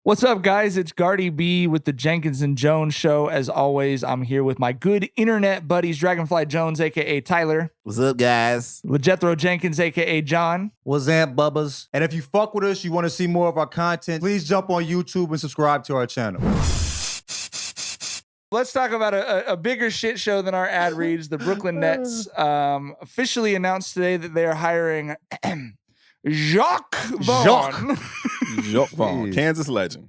What's up, guys? It's Gardy B with the Jenkins and Jonez show. As always, I'm here with my good internet buddies, Dragonfly Jones, a.k.a. Tyler. What's up, guys? With Jethro Jenkins, a.k.a. John. What's up, bubbas? And if you fuck with us, you want to see more of our content, please jump on YouTube and subscribe to our channel. Let's talk about a bigger shit show than our ad reads. The Brooklyn Nets officially announced today that they are hiring Jacque Vaughn. Jacque Vaughn, Kansas legend.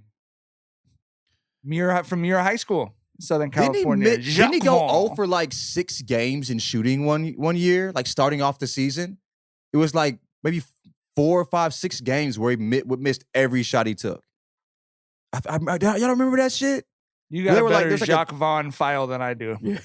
From Mira High School, Southern California. Didn't he go 0 for like 6 games in shooting one year, like starting off the season? It was like maybe 4 or 5, 6 games where he missed every shot he took. Y'all don't remember that shit? You got a better Jacque Vaughn file than I do. Yeah.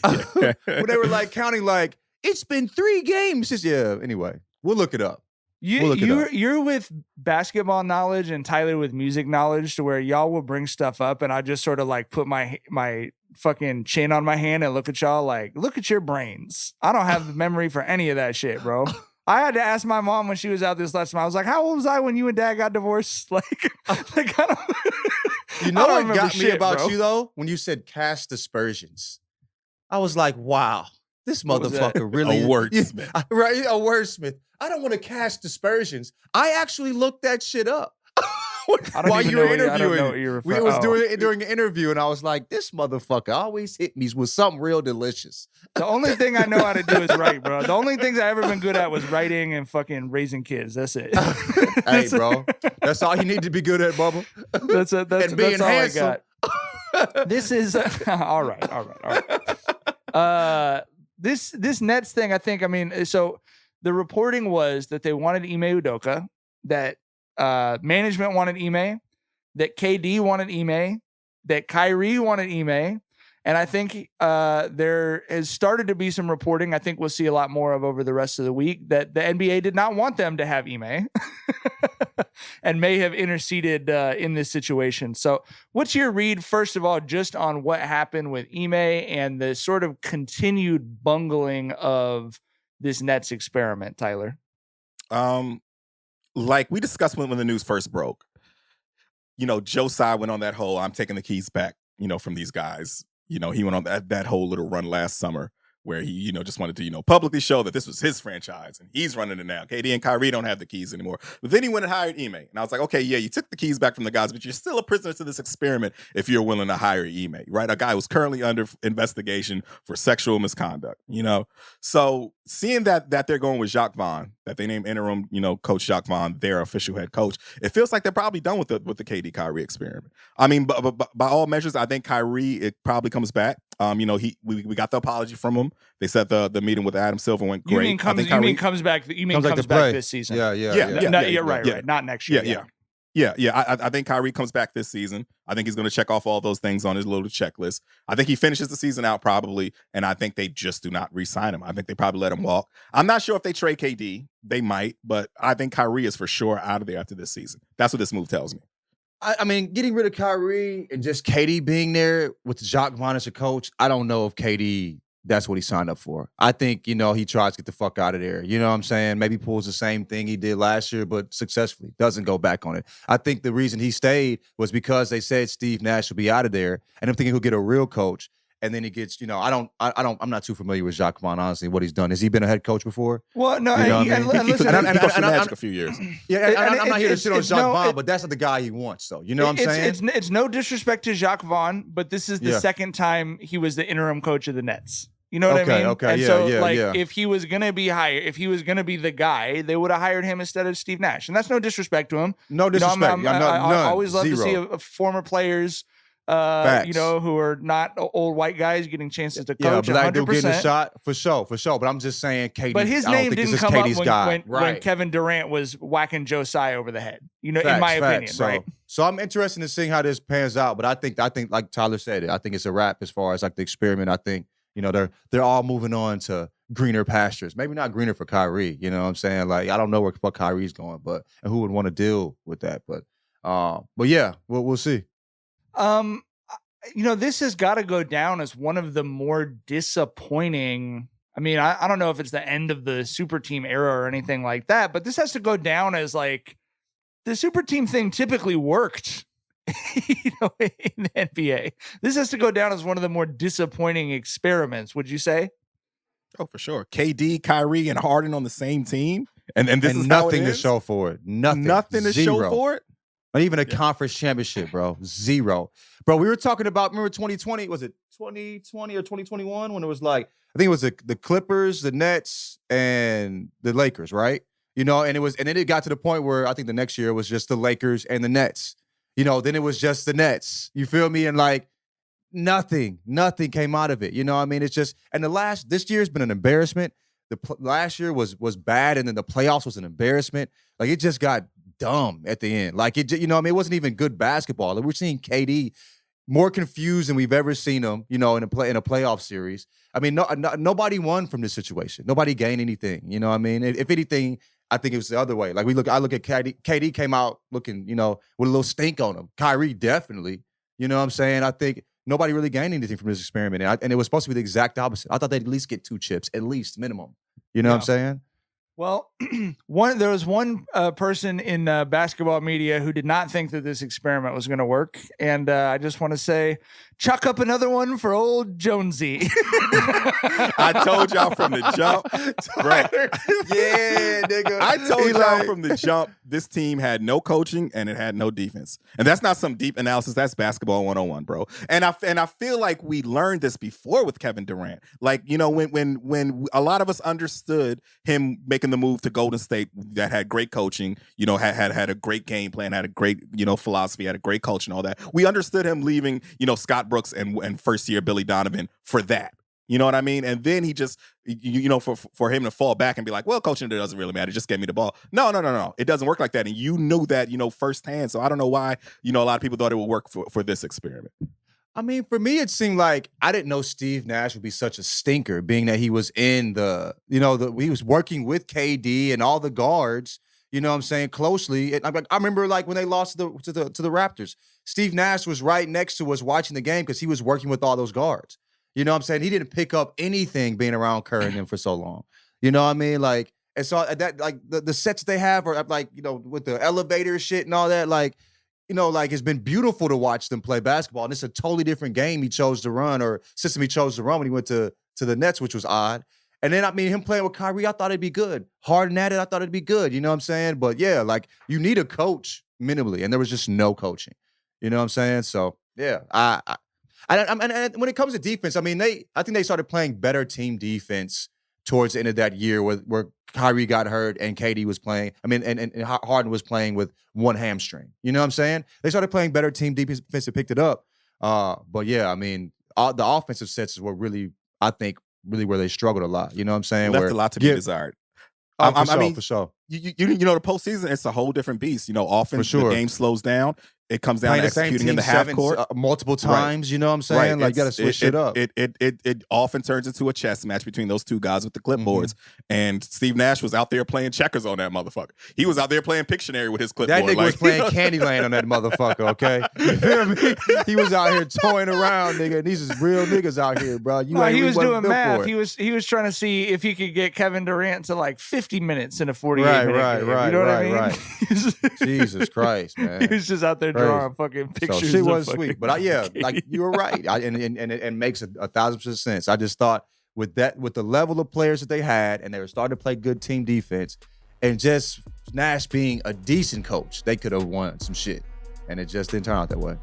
When they were like counting, like, it's been 3 games. Anyway, we'll look it up. You're with basketball knowledge and Tyler with music knowledge, to where y'all will bring stuff up and I just sort of like put my fucking chin on my hand and look at y'all like, look at your brains. I don't have the memory for any of that shit, bro. I had to ask my mom when she was out this last time. I was like, how old was I when you and dad got divorced? Like I don't, you know what got me about you though? When you said cast aspersions. I was like, wow, this motherfucker really a wordsmith. Right, a wordsmith. I don't want to cast aspersions. I actually looked that shit up while you were interviewing. We was doing it during an interview, and I was like, "This motherfucker always hit me with something real delicious." The only thing I know how to do is write, bro. The only things I ever been good at was writing and fucking raising kids. That's it. Hey, bro, that's all you need to be good at, Bubba. That's all handsome. I got. This is all right. This Nets thing, I think. I mean, so. The reporting was that they wanted Ime Udoka, that management wanted Ime, that KD wanted Ime, that Kyrie wanted Ime, and I think there has started to be some reporting, I think we'll see a lot more of over the rest of the week, that the NBA did not want them to have Ime and may have interceded in this situation. So what's your read, first of all, just on what happened with Ime and the sort of continued bungling of this Nets experiment, Tyler? Like we discussed when the news first broke, Joe Tsai went on that whole, I'm taking the keys back, from these guys. He went on that whole little run last summer where he, just wanted to, publicly show that this was his franchise and he's running it now. KD and Kyrie don't have the keys anymore. But then he went and hired Ime. And I was like, okay, yeah, you took the keys back from the guys, but you're still a prisoner to this experiment if you're willing to hire Ime, right? A guy who's currently under investigation for sexual misconduct, So seeing that they're going with Jacque Vaughn, that they named interim, coach Jacque Vaughn, their official head coach, it feels like they're probably done with the KD Kyrie experiment. I mean, but by all measures, I think Kyrie, it probably comes back. We got the apology from him. They said the meeting with Adam Silver went great. You mean comes back this season? Yeah. Right. Not next year. Yeah. I think Kyrie comes back this season. I think he's going to check off all those things on his little checklist. I think he finishes the season out probably, and I think they just do not re-sign him. I think they probably let him walk. I'm not sure if they trade KD. They might, but I think Kyrie is for sure out of there after this season. That's what this move tells me. I mean, getting rid of Kyrie and just KD being there with Jacque Vaughn as a coach, I don't know if KD, that's what he signed up for. I think, he tries to get the fuck out of there. You know what I'm saying? Maybe pulls the same thing he did last year, but successfully. Doesn't go back on it. I think the reason he stayed was because they said Steve Nash will be out of there, and I'm thinking he'll get a real coach. And then he gets, I'm not too familiar with Jacque Vaughn, honestly, what he's done. Has he been a head coach before? Well, no, he coached the Magic a few years. Yeah, I'm not here to shit on Jacque Vaughn, but that's not the guy he wants, though. You know what I'm saying? It's no disrespect to Jacque Vaughn, but this is the second time he was the interim coach of the Nets. You know what I mean? Okay, and if he was going to be hired, if he was going to be the guy, they would have hired him instead of Steve Nash. And that's no disrespect to him. No disrespect. I always love to see former players who are not old white guys getting chances to coach. Yeah, Black dude getting a shot for sure. But I'm just saying, KD. But his name didn't come up when Kevin Durant was whacking Joe Tsai over the head. In my opinion, right? So I'm interested in seeing how this pans out. But I think, like Tyler said, I think it's a wrap as far as like the experiment. I think they're all moving on to greener pastures. Maybe not greener for Kyrie. You know what I'm saying? Like I don't know where fuck Kyrie's going, and who would want to deal with that? But yeah, we'll see. This has got to go down as one of the more disappointing. I mean, I don't know if it's the end of the super team era or anything like that, but this has to go down as like the super team thing typically worked in the NBA. This has to go down as one of the more disappointing experiments, would you say? Oh, for sure. KD, Kyrie, and Harden on the same team. And this is nothing how it to is? show for it. Nothing to Zero. show for it? Not even a conference championship, bro. Zero. Bro, we were talking about, remember 2020? Was it 2020 or 2021 when it was like, I think it was the Clippers, the Nets, and the Lakers, right? And then it got to the point where I think the next year it was just the Lakers and the Nets. Then it was just the Nets. You feel me? And like nothing came out of it. It's just, and this year's been an embarrassment. Last year was bad, and then the playoffs was an embarrassment. Like it just got dumb at the end. Like it it wasn't even good basketball. Like, we're seeing KD more confused than we've ever seen him, in a playoff series. I mean, nobody won from this situation. Nobody gained anything. If anything, I think it was the other way. Like I look at KD came out looking, with a little stink on him. Kyrie definitely. You know what I'm saying? I think nobody really gained anything from this experiment. And it was supposed to be the exact opposite. I thought they'd at least get 2 chips, at least minimum. You know what I'm saying? Well, there was one person in basketball media who did not think that this experiment was going to work, and I just want to say, chuck up another one for old Jonesy. I told y'all from the jump, bro. Yeah, nigga. I told y'all from the jump, this team had no coaching and it had no defense, and that's not some deep analysis. That's basketball 101, bro. And I feel like we learned this before with Kevin Durant. Like when a lot of us understood him making the move to Golden State that had great coaching, had a great game plan, had a great, philosophy, had a great coach and all that. We understood him leaving, Scott Brooks and first year Billy Donovan for that. You know what I mean? And then he just, for him to fall back and be like, well, coaching doesn't really matter. Just get me the ball. No. It doesn't work like that. And you knew that, firsthand. So I don't know why, a lot of people thought it would work for this experiment. I mean, for me, it seemed like I didn't know Steve Nash would be such a stinker, being that he was in he was working with KD and all the guards, closely. And I remember like when they lost to the Raptors, Steve Nash was right next to us watching the game because he was working with all those guards. You know what I'm saying? He didn't pick up anything being around Kerr and them for so long. You know what I mean? Like, and so that, like, the sets they have are like, with the elevator shit and all that, like, it's been beautiful to watch them play basketball. And it's a totally different game he chose to run, or system he chose to run when he went to the Nets, which was odd. And then, him playing with Kyrie, I thought it'd be good. Harden at it, I thought it'd be good. You know what I'm saying? But yeah, like, you need a coach minimally, and there was just no coaching. You know what I'm saying? So yeah, and when it comes to defense, I think they started playing better team defense towards the end of that year, where Kyrie got hurt and KD was playing. And Harden was playing with one hamstring. You know what I'm saying? They started playing better team defense and picked it up. But yeah, the offensive sets is what really, I think, really where they struggled a lot. You know what I'm saying? Left a lot to be desired. For sure. The postseason, it's a whole different beast. Often the game slows down. It comes down to executing in the half court multiple times. Right. You know what I'm saying? Right. Like, you got to switch it up. It often turns into a chess match between those two guys with the clipboards. And Steve Nash was out there playing checkers on that motherfucker. He was out there playing Pictionary with his clipboard. That nigga was playing Candyland on that motherfucker. Okay, you feel me? He was out here toying around, nigga. And these is real niggas out here, bro. He was doing math. He was trying to see if he could get Kevin Durant to like 50 minutes in a 48-minute game. You know what I mean? Right. Jesus Christ, man. He was just out there drawing fucking pictures. So she was sweet, but like you were right, and it makes 1,000% sense. I just thought with the level of players that they had, and they were starting to play good team defense, and just Nash being a decent coach, they could have won some shit, and it just didn't turn out that way.